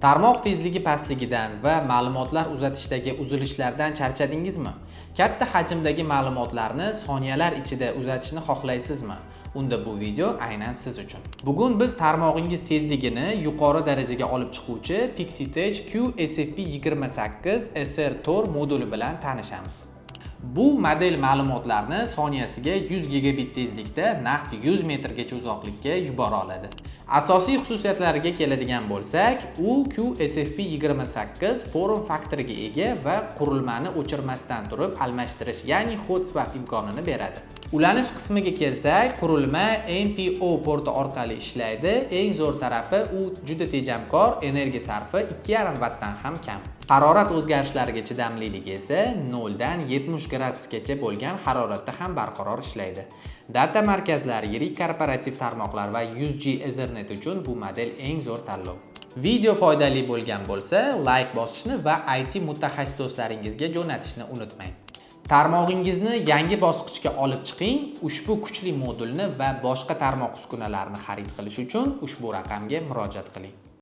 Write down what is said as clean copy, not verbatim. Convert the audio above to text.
Tarmoq tezligi pastligidan va ma'lumotlar uzatishdagi uzilishlardan charchadingizmi? Katta hajmdagi ma'lumotlarni soniyalar ichida uzatishni xohlaysizmi? Unda bu video aynan siz uchun. Bugun biz tarmog'ingiz tezligini yuqori darajaga olib chiquvchi Pixitech QSFP28 SR Tor moduli bilan tanishamiz. Bu model ma'lumotlarni soniyasiga 100 gigabit tezlikda naqd 100 metrgacha uzoqlikka yubora oladi. Asosiy xususiyatlariga keladigan bo'lsak, u QSFP28 form faktoriga ega va qurilmani o'chirmasdan turib almashtirish, ya'ni hot swap imkonini beradi. Ulanish qismiga kelsak, qurilma NPO porti orqali ishlaydi. Eng zo'r tarafi, u juda tejamkor, energiya sarfi 2,5 vattdan ham kam. Harorat o'zgarishlariga chidamliligi esa 0 dan 70 gradusgacha bo'lgan haroratda ham barqaror ishlaydi. Data markazlari, yirik korporativ tarmoqlar va 100G Ethernet uchun bu model eng zo'r tanlov. Video foydali bo'lgan bo'lsa, like bosishni va IT mutaxassis do'stlaringizga jo'natishni unutmang. Tarmog'ingizni yangi bosqichga olib chiqing. Ushbu kuchli modulni va boshqa tarmoq uskunalarni xarid qilish uchun ushbu raqamga murojaat qiling.